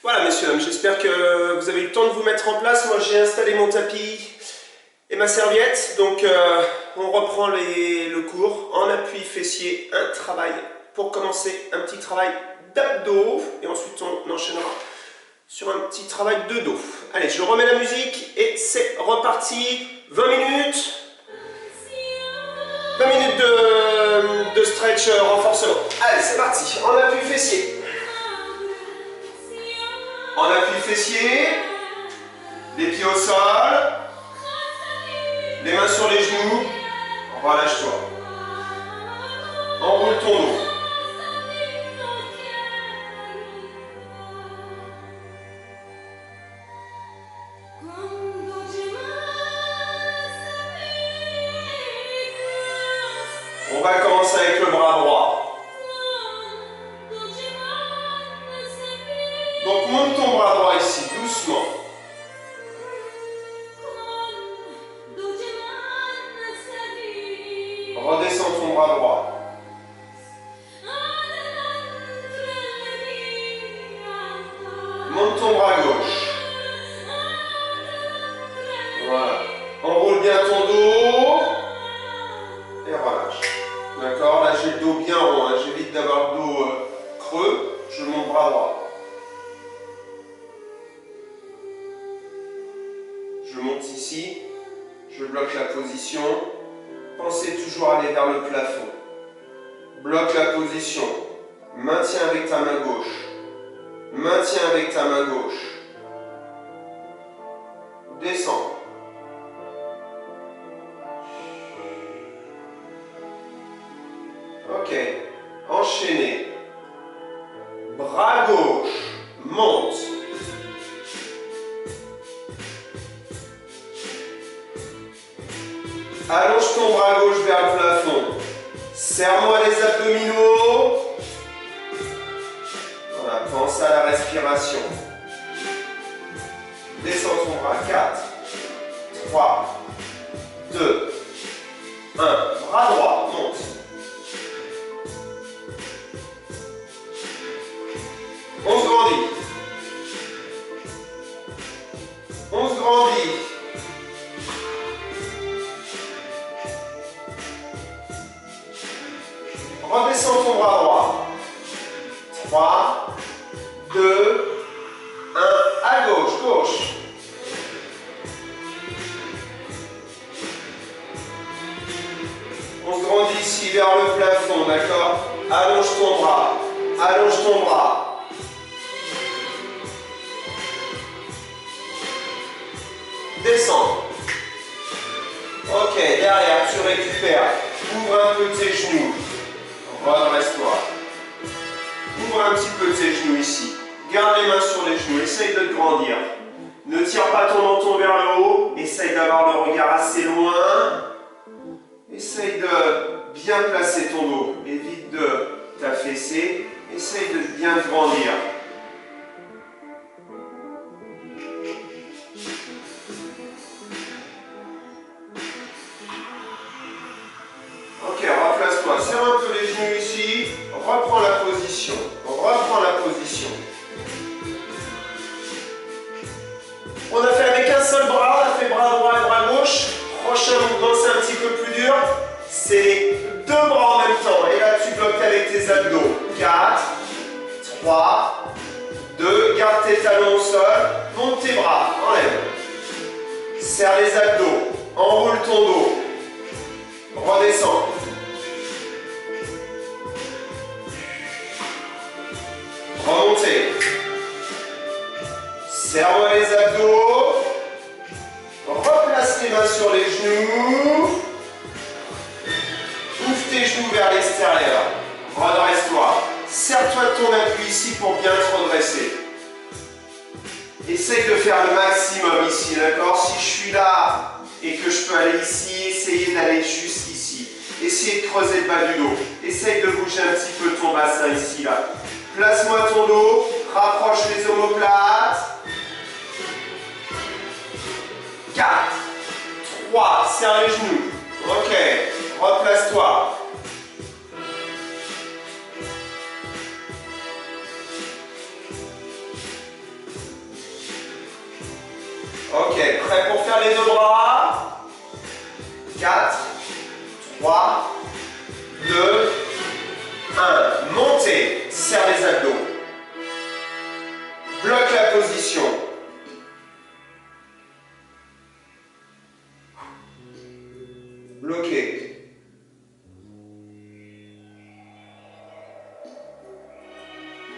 Voilà, messieurs, dames, j'espère que vous avez eu le temps de vous mettre en place. Moi, j'ai installé mon tapis et ma serviette. Donc, on reprend le cours en appui fessier. Un travail, pour commencer, un petit travail d'abdos. Et ensuite, on enchaînera sur un petit travail de dos. Allez, je remets la musique et c'est reparti. 20 minutes. 20 minutes de stretch renforcement. Allez, c'est parti. En appui fessier. En appui fessier, les pieds au sol, les mains sur les genoux, relâche-toi. Enroule ton dos. On va commencer avec le bras droit. Donc monte ton bras droit ici, doucement. Redescends ton bras droit. Monte ton bras gauche. Voilà. Enroule bien ton dos. Et relâche. D'accord? Là j'ai le dos bien rond, hein. J'évite d'avoir le dos creux. Je monte bras droit. Je monte ici, je bloque la position. Pensez toujours à aller vers le plafond. Bloque la position. Maintiens avec ta main gauche. Maintiens avec ta main gauche. Descends. Ok. Enchaînez. Bras gauche. Monte. Allonge ton bras gauche vers le plafond. Serre-moi les abdominaux. Voilà, pense à la respiration. Descends ton bras. 4, 3, 2, 1. Bras droit, monte. On se grandit. On se grandit. Redescends ton bras droit. 3, 2, 1. À gauche, gauche. On se grandit ici vers le plafond, d'accord? Allonge ton bras. Allonge ton bras. Descends. Ok, derrière, tu récupères. Ouvre un peu tes genoux. Redresse-toi. Ouvre un petit peu tes genoux ici. Garde les mains sur les genoux. Essaye de te grandir. Ne tire pas ton menton vers le haut. Essaye d'avoir le regard assez loin. Essaye de bien placer ton dos. Évite de t'affaisser. Essaye de bien te grandir. Ok, replace-toi. Serre un peu les genoux ici. Reprends la position. Reprends la position. On a fait avec un seul bras. On a fait bras droit et bras gauche. Prochain mouvement, c'est un petit peu plus dur. C'est les deux bras en même temps. Et là, tu bloques avec tes abdos. 4, 3, 2. Garde tes talons au sol. Monte tes bras. Enlève. Serre les abdos. Enroule ton dos. Redescends. Remontez. Serre-moi les abdos. Replace les mains sur les genoux. Ouvre tes genoux vers l'extérieur. Redresse-toi. Serre-toi de ton appui ici pour bien te redresser. Essaye de faire le maximum ici, d'accord? Si je suis là et que je peux aller ici, essayez d'aller juste ici. Essayez de creuser le bas du dos. Essaye de bouger un petit peu ton bassin ici, là. Place-moi ton dos. Rapproche les omoplates. 4, 3, serre les genoux. Ok, replace-toi. Ok, prêt pour faire les deux bras? 4, 3, 2, 1. Montez, serre les abdos. Bloque la position. Bloqué.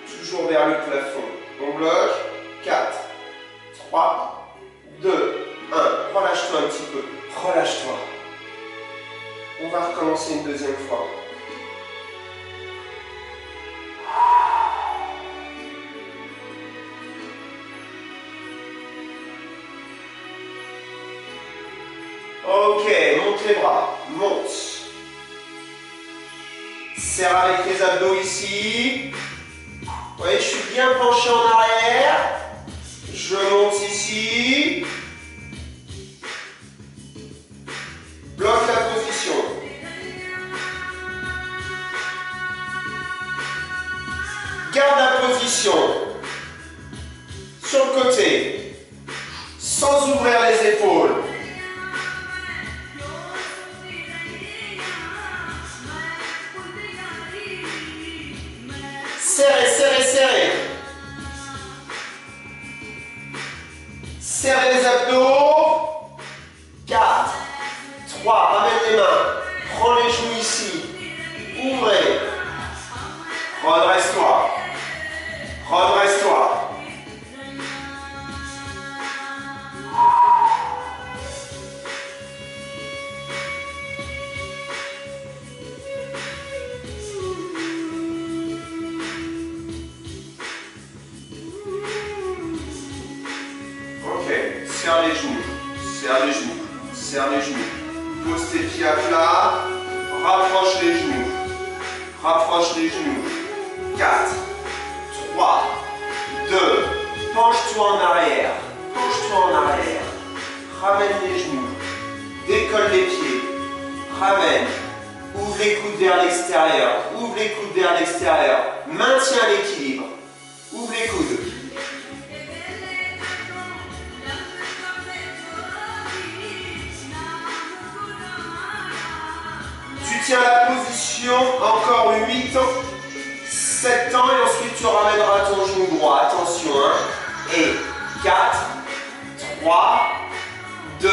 Toujours vers le plafond. On bloque. 4, 3, 2, 1. Relâche-toi un petit peu. Relâche-toi. On va recommencer une deuxième fois. Ok, monte les bras. Monte. Serre avec les abdos ici. Vous voyez, je suis bien penché en arrière. Je monte ici. Bloque la position. Garde la position. Sur le côté. Sans ouvrir les épaules. Serrez, serrez, serrez. Serrez les abdos. 4, 3, ramène les mains. Prends les genoux ici. Ouvrez. Redresse-toi. Redresse-toi. Serre les genoux, serre les genoux, serre les genoux. Pose tes pieds à plat, rapproche les genoux, rapproche les genoux. 4, 3, 2, penche-toi en arrière, penche-toi en arrière. Ramène les genoux, décolle les pieds, ramène. Ouvre les coudes vers l'extérieur, ouvre les coudes vers l'extérieur. Maintiens l'équilibre, ouvre les coudes. Tiens la position, encore 8 ans, 7 ans, et ensuite tu ramèneras ton genou droit. Attention, hein. Et 4, 3, 2,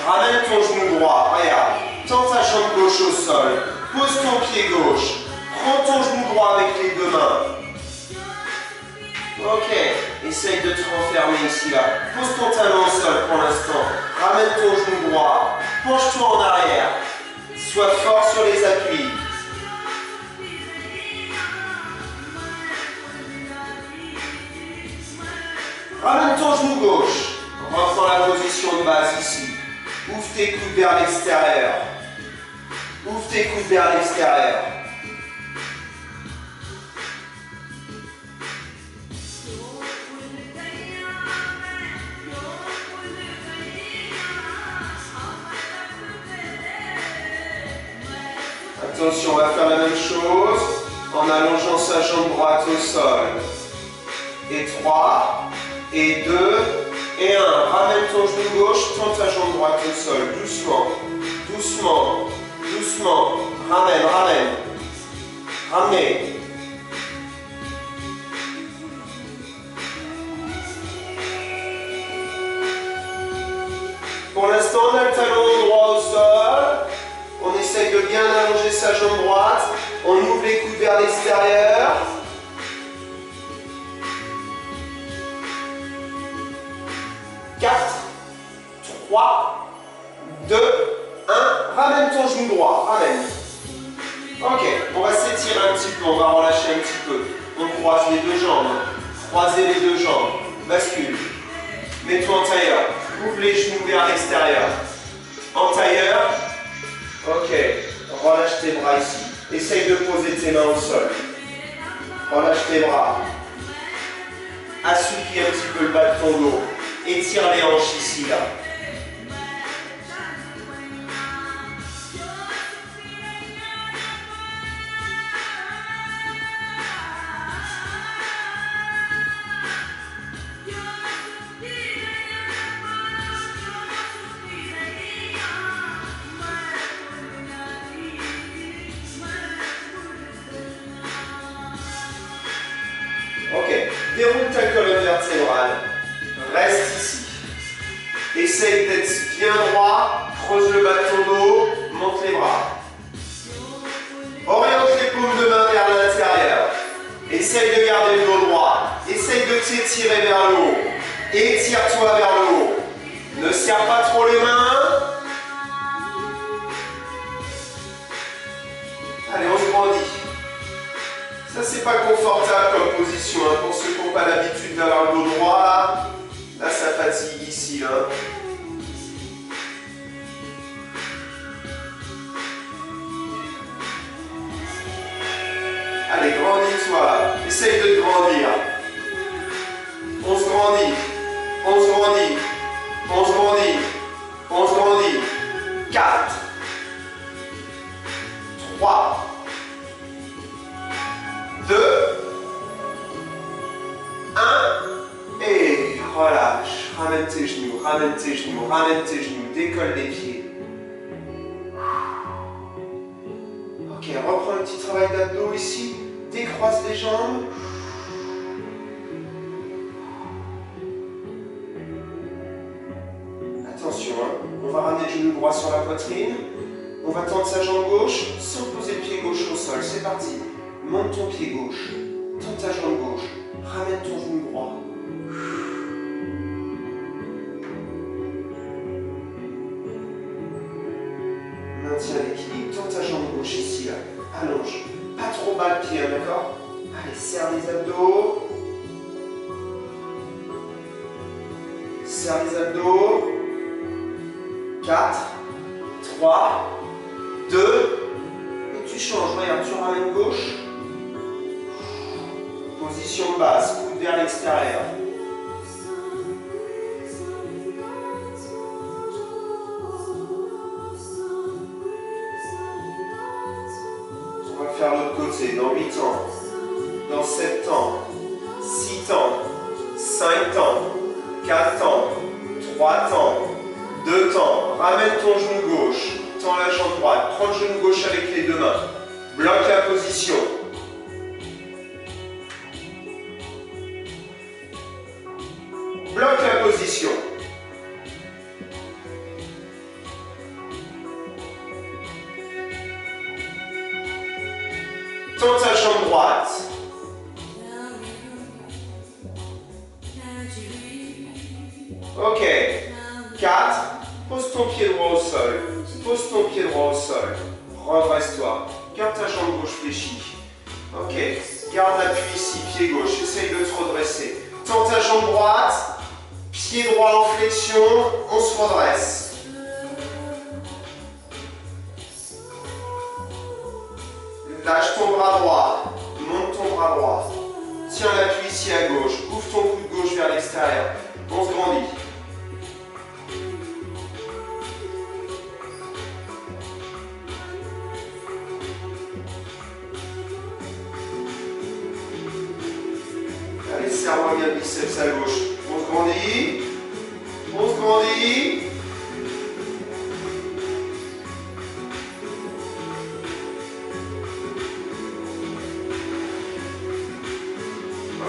ramène ton genou droit. Regarde, tends ta jambe gauche au sol, pose ton pied gauche, prends ton genou droit avec les deux mains. Ok, essaye de te renfermer ici, là. Pose ton talon au sol pour l'instant, ramène ton genou droit, penche-toi en arrière. Sois fort sur les appuis. Ramène ton genou gauche. Reprends la position de base ici. Ouvre tes coudes vers l'extérieur. Ouvre tes coudes vers l'extérieur. Attention, on va faire la même chose en allongeant sa jambe droite au sol. Et 3, et 2, et 1. Ramène ton genou gauche, tends ta jambe droite au sol. Doucement, doucement, doucement. Ramène, ramène. Ramenez. Pour l'instant, on a le talon droit au sol. On essaye de bien allonger sa jambe droite. On ouvre les coudes vers l'extérieur. Quatre, 3, 2, 1. Ramène ton genou droit. Ramène. Ok, on va s'étirer un petit peu. On va relâcher un petit peu. On croise les deux jambes. Croisez les deux jambes. Bascule. Mets-toi en tailleur. Ouvre les genoux vers l'extérieur. En tailleur. Ok, relâche tes bras ici. Essaye de poser tes mains au sol. Relâche tes bras. Assouplis un petit peu le bas de ton dos. Étire les hanches ici, là. Déroule ta colonne vertébrale. Reste ici. Essaye d'être bien droit. Creuse le bas de ton dos. Monte les bras. Oriente les paumes de main vers l'intérieur. Essaye de garder le dos droit. Essaye de t'étirer vers le haut. Étire-toi vers le haut. Ne serre pas trop les mains. Allez, on se grandit. Ça, c'est pas confortable comme position. Hein, pour ceux qui n'ont pas l'habitude d'avoir le dos droit, là, ça fatigue ici. Là. Allez, grandis-toi. Essaye de te grandir. On se grandit. On se grandit. On se grandit. On se grandit. 4. 3. 2. 1. Et relâche. Ramène tes genoux, ramène tes genoux, ramène tes genoux. Décolle les pieds. Ok, reprends un petit travail d'abdos ici. Décroise les jambes. Attention, hein. On va ramener le genou droit sur la poitrine. On va tendre sa jambe gauche sans poser le pied gauche au sol. C'est parti. Monte ton pied gauche. Tends ta jambe gauche. Ramène ton genou droit. Maintiens l'équilibre. Tends ta jambe gauche ici, là. Allonge. Pas trop bas le pied, hein, d'accord? Allez, serre les abdos. Serre les abdos. 4, 3, 2, et tu changes. Regarde, tu ramènes gauche. Position basse, coude vers l'extérieur. On va faire l'autre côté dans 8 ans, dans 7 ans, 6 ans, 5 ans, 4 ans, 3 ans, 2 temps. Ramène ton genou gauche. Tends la jambe droite. Prends le genou gauche avec les deux mains. Bloque la position. Bloque la position. Tends ta jambe droite. Ok. 4. Pose ton pied droit au sol. Pose ton pied droit au sol. Redresse-toi. Garde ta jambe gauche fléchie. Ok. Garde l'appui ici, pied gauche. Essaye de te redresser. Tends ta jambe droite. Pied droit en flexion. On se redresse. Lâche ton bras droit. Monte ton bras droit. Tiens l'appui ici à gauche. Ouvre ton coude gauche vers l'extérieur. On se grandit. Allez, serre-moi bien le biceps à gauche. On se grandit. On se grandit.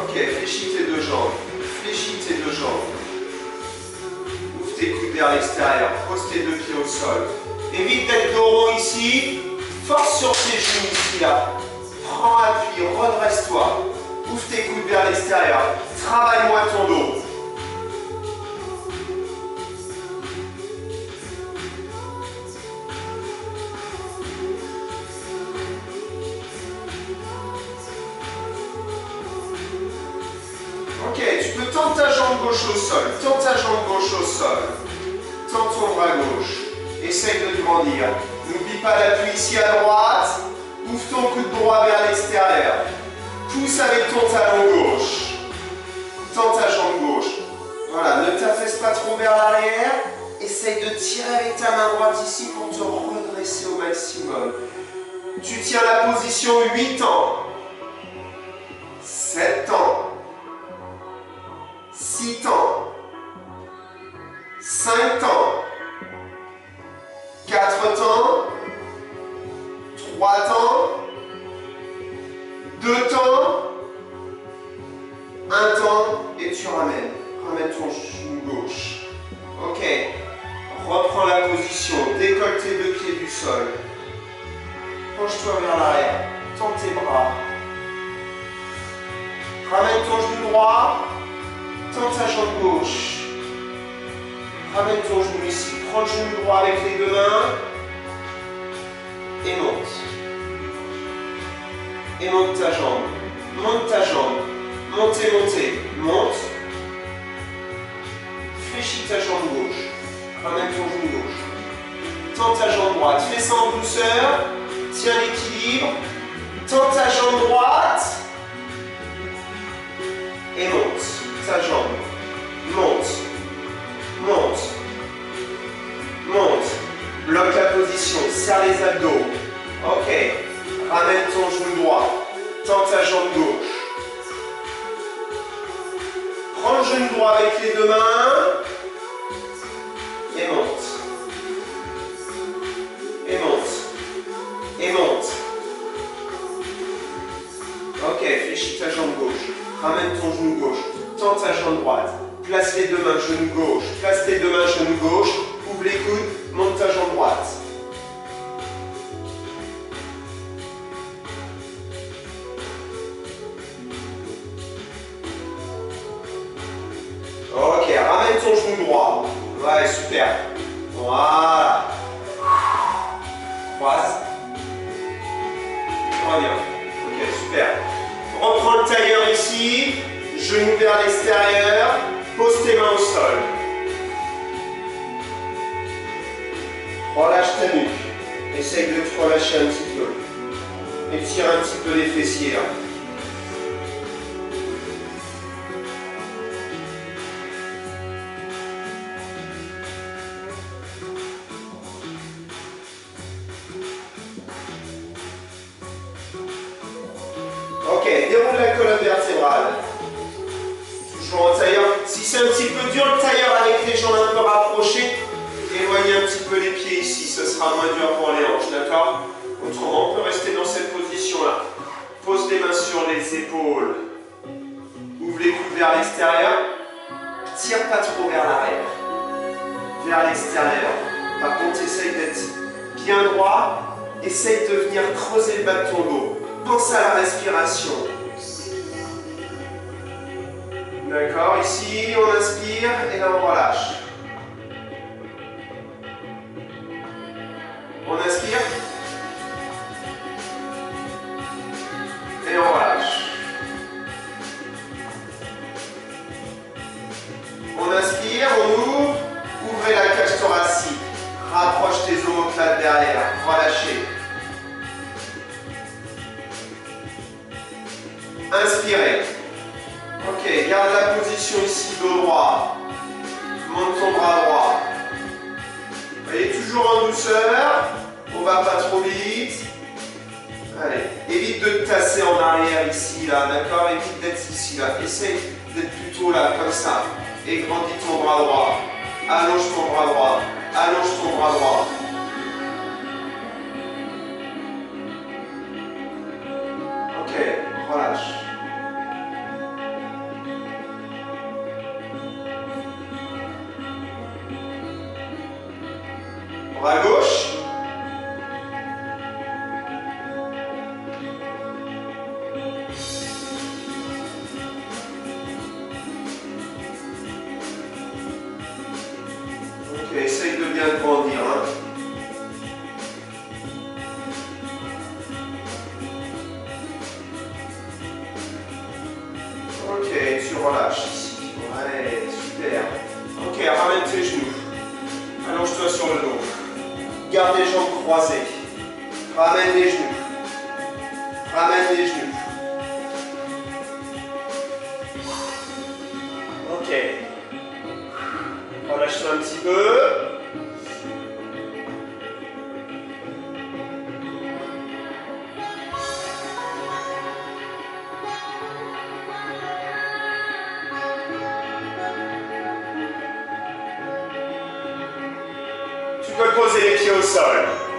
Ok, fléchis tes deux jambes. Fléchis tes deux jambes. Ouvre tes coudes vers l'extérieur. Pose tes deux pieds au sol. Évite d'être dos rond ici. Force sur tes genoux ici, là. Prends appui, redresse-toi. Ouvre tes coudes vers l'extérieur. Travaille-moi ton dos. Ok, tu peux tendre ta jambe gauche au sol. Tends ta jambe gauche au sol. Tends ton bras gauche. Essaye de te grandir. N'oublie pas l'appui ici à droite. Ouvre ton coude droit vers l'extérieur. Pousse avec ton talon gauche. Tends ta jambe gauche. Voilà, ne t'affaisse pas trop vers l'arrière. Essaye de tirer avec ta main droite ici pour te redresser au maximum. Tu tiens la position 8 ans. 7 ans. 6 ans. 5 ans. 4 temps. 3 temps. 2 temps. 1 Un temps et tu ramènes. Ramène ton genou gauche. Ok. Reprends la position. Décolle tes deux pieds du sol. Penche-toi vers l'arrière. Tends tes bras. Ramène ton genou droit. Tends ta jambe gauche. Ramène ton genou ici. Prends le genou droit avec les deux mains. Et monte. Et monte ta jambe. Monte ta jambe. Montez, montez. Monte. Fléchis ta jambe gauche. Ramène ton genou gauche. Tends ta jambe droite. Fais ça en douceur. Tiens l'équilibre. Tends ta jambe droite. Et monte. Ta jambe. Monte. Monte. Monte. Bloque la position. Serre les abdos. Ok. Ramène ton genou droit. Tends ta jambe gauche. Prends le genou droit avec les deux mains. Et monte. Et monte. Et monte. Ok, fléchis ta jambe gauche. Ramène ton genou gauche. Tends ta jambe droite. Place les deux mains, genou gauche. Place les deux mains, genou gauche. Ouvre les coudes. Monte ta jambe droite. Ok, ramène ton genou droit. Ouais, super. Voilà. Croise. Très bien. Ok, super. Reprends le tailleur ici. Genou vers l'extérieur. Pose tes mains au sol. Relâche ta nuque. Essaye de te relâcher un petit peu. Étire un petit peu les fessiers là. Ok, déroule la colonne vertébrale. Toujours en tailleur. Si c'est un petit peu dur le tailleur avec les jambes un peu rapprochées, éloignez un petit peu les pieds ici, ce sera moins dur pour les hanches, d'accord? Autrement, on peut rester dans cette position-là. Pose les mains sur les épaules. Ouvre les coudes vers l'extérieur. Tire pas trop vers l'arrière. Vers l'extérieur. Par contre, essaye d'être bien droit. Essaye de venir creuser le bas de ton dos. Pense à la respiration. D'accord, ici, on inspire et là, on relâche. On inspire. Et on relâche. On inspire, on ouvre. Ouvrez la cage thoracique. Rapproche tes omoplates derrière. Relâchez. Inspirez. Ok, garde la position ici, dos droit. Monte ton bras droit. Allez, toujours en douceur. On va pas trop vite. Allez, évite de te tasser en arrière ici, là, d'accord? Évite d'être ici, là. Essaye d'être plutôt là, comme ça. Et grandis ton bras droit. Allonge ton bras droit. Allonge ton bras droit. Ok, relâche. Bras gauche. Ok, essaye de bien grandir. Hein. Ok, tu relâches ici. Ouais, super. Ok, ramène tes genoux. Allonge-toi sur le dos. Garde les jambes croisées. Ramène les genoux. Ramène les genoux. Ok. Relâche-toi un petit peu. Tu peux poser les pieds au sol.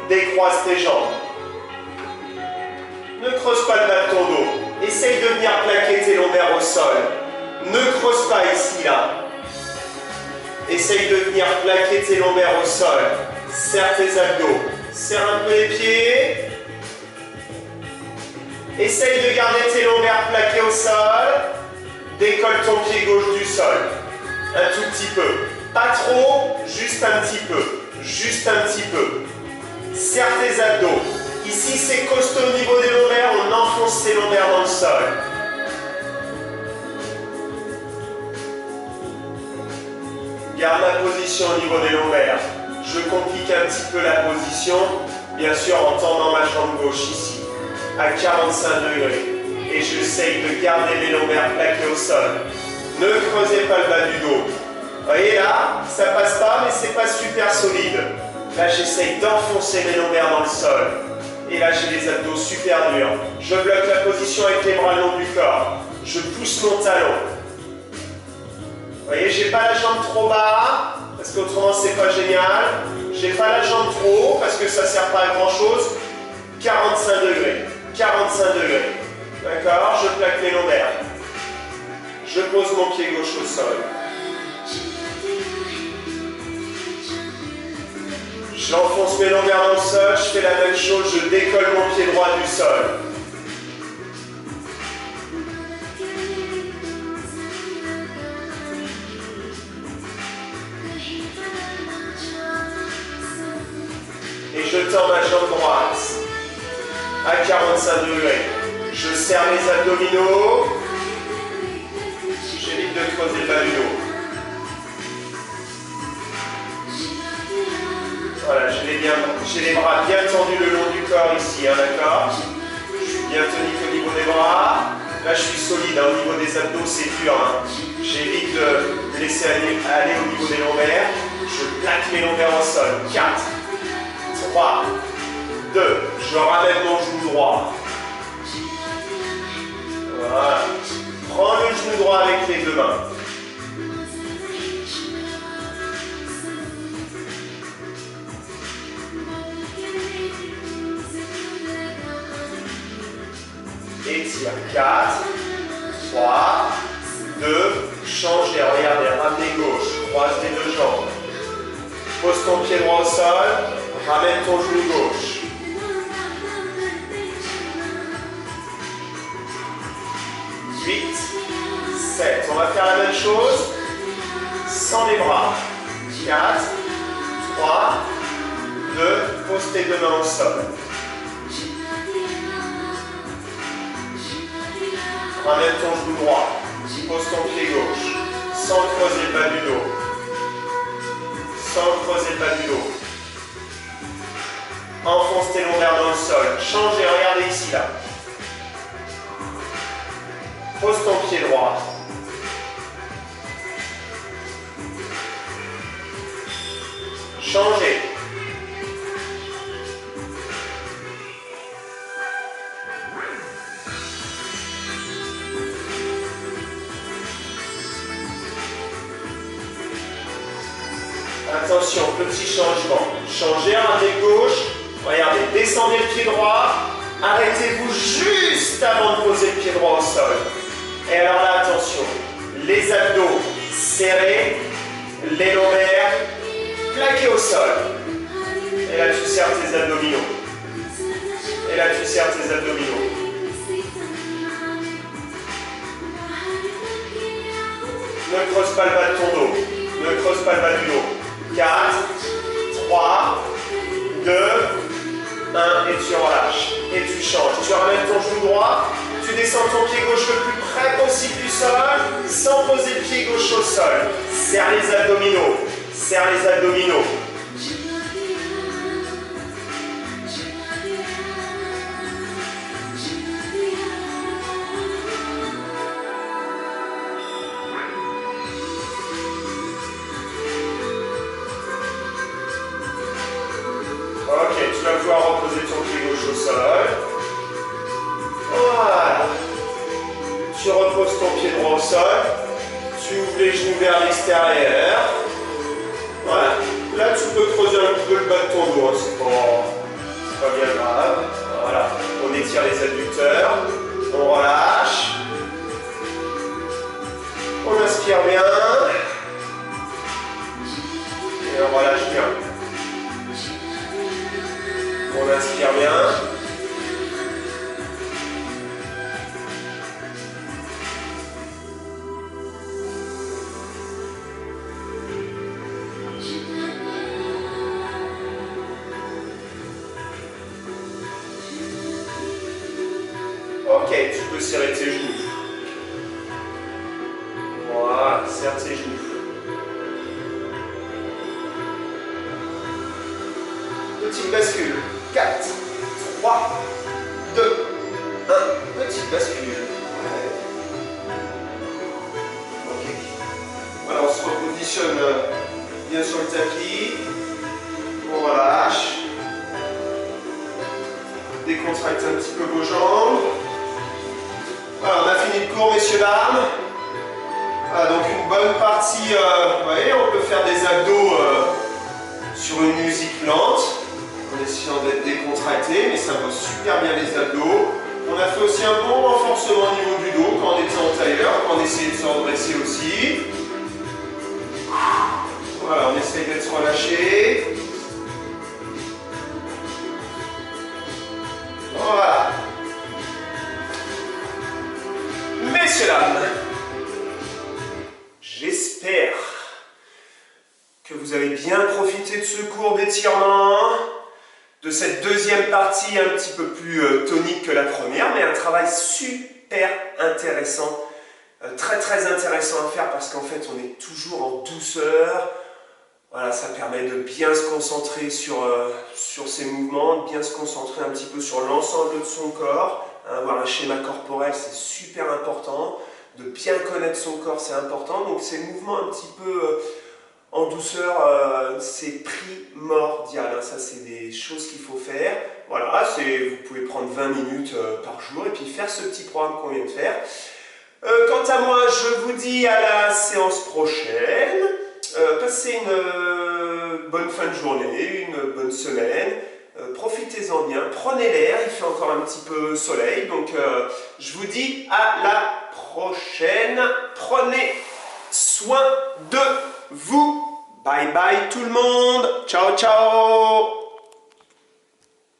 Décroise tes jambes. Ne creuse pas le bas de ton dos. Essaye de venir plaquer tes lombaires au sol. Ne creuse pas ici, là. Essaye de venir plaquer tes lombaires au sol. Serre tes abdos. Serre un peu les pieds. Essaye de garder tes lombaires plaqués au sol. Décolle ton pied gauche du sol. Un tout petit peu. Pas trop, juste un petit peu. Juste un petit peu. Serre tes abdos. Ici, c'est costaud au niveau des lombaires. On enfonce ses lombaires dans le sol. Garde la position au niveau des lombaires. Je complique un petit peu la position, bien sûr en tendant ma jambe gauche ici, à 45 degrés. Et j'essaye de garder mes lombaires plaqués au sol. Ne creusez pas le bas du dos. Vous voyez là, ça passe pas, mais c'est pas super solide. Là, j'essaye d'enfoncer mes lombaires dans le sol. Et là, j'ai les abdos super durs. Je bloque la position avec les bras le long du corps. Je pousse mon talon. Vous voyez, j'ai pas la jambe trop bas, parce qu'autrement c'est pas génial. J'ai pas la jambe trop haut, parce que ça sert pas à grand chose. 45 degrés. 45 degrés. D'accord? Je plaque mes lombaires. Je pose mon pied gauche au sol. J'enfonce mes lombaires dans le sol, je fais la même chose, je décolle mon pied droit du sol. Et je tends ma jambe droite à 45 degrés. Je serre les abdominaux. J'évite de creuser le bas du dos. Voilà, j'ai les bras bien tendus le long du corps ici, hein, d'accord? Je suis bien tonique au niveau des bras. Là, je suis solide, hein, au niveau des abdos, c'est dur. Hein. J'évite de laisser aller au niveau des lombaires. Je plaque mes lombaires au sol. 4, 3, 2, je ramène mon genou droit. Voilà. Prends le genou droit avec les deux mains. Étire. 4, 3, 2, changez, regardez, ramenez gauche, croise les deux jambes. Pose ton pied droit au sol, ramène ton genou gauche. 8, 7, on va faire la même chose sans les bras. 4, 3, 2, pose tes deux mains au sol. Ramène ton genou droit, pose ton pied gauche, sans creuser le bas du dos. Sans creuser le bas du dos. Enfonce tes lombaires dans le sol. Changez, regardez ici là. Pose ton pied droit. Changez. Attention, petit changement. Changez, ramenez gauche. Regardez, descendez le pied droit. Arrêtez-vous juste avant de poser le pied droit au sol. Et alors là, attention. Les abdos serrés. Les lombaires plaqués au sol. Et là, tu serres tes abdominaux. Et là, tu serres tes abdominaux. Ne creuse pas le bas de ton dos. Ne creuse pas le bas du dos. 4, 3, 2, 1, et tu relâches. Et tu changes. Tu ramènes ton genou droit, tu descends ton pied gauche le plus près possible du sol, sans poser le pied gauche au sol. Serre les abdominaux. Serre les abdominaux. Ok, tu vas pouvoir reposer ton pied gauche au sol. Voilà. Tu reposes ton pied droit au sol. Tu ouvres les genoux vers l'extérieur. Voilà. Là, tu peux creuser un petit peu le bas de ton dos. C'est pas bien grave. Voilà. On étire les adducteurs. On relâche. On inspire bien. Et on relâche bien. On inspire bien. Ok, tu peux serrer tes genoux. Voilà, serre tes genoux. Petite bascule. 4, 3, 2, 1. Petite bascule. Ouais. Ok. Voilà, on se repositionne bien sur le tapis. On relâche. Décontractez un petit peu vos jambes. Voilà, on a fini le cours, messieurs, dames. Voilà, donc une bonne partie, vous voyez, on peut faire des abdos sur une musique lente, en essayant d'être décontracté, mais ça va super bien les abdos. On a fait aussi un bon renforcement au niveau du dos quand on était en tailleur, quand on essayait de se redresser aussi. Voilà, on essaye d'être relâché. Voilà. Messieurs, dames, j'espère que vous avez bien profité de ce cours d'étirement, de cette deuxième partie un petit peu plus tonique que la première, mais un travail super intéressant, très intéressant à faire parce qu'en fait on est toujours en douceur. Voilà, ça permet de bien se concentrer sur ses mouvements, de bien se concentrer un petit peu sur l'ensemble de son corps. Avoir un schéma corporel, c'est super important. De bien connaître son corps, c'est important. Donc ces mouvements un petit peu en douceur, c'est primordial. Ça, c'est des choses qu'il faut faire. Voilà, vous pouvez prendre 20 minutes par jour et puis faire ce petit programme qu'on vient de faire. Quant à moi, je vous dis à la séance prochaine. Passez une bonne fin de journée, une bonne semaine. Profitez-en bien, prenez l'air, il fait encore un petit peu soleil. Donc, je vous dis à la prochaine. Prenez soin de vous. Bye bye tout le monde. Ciao, ciao.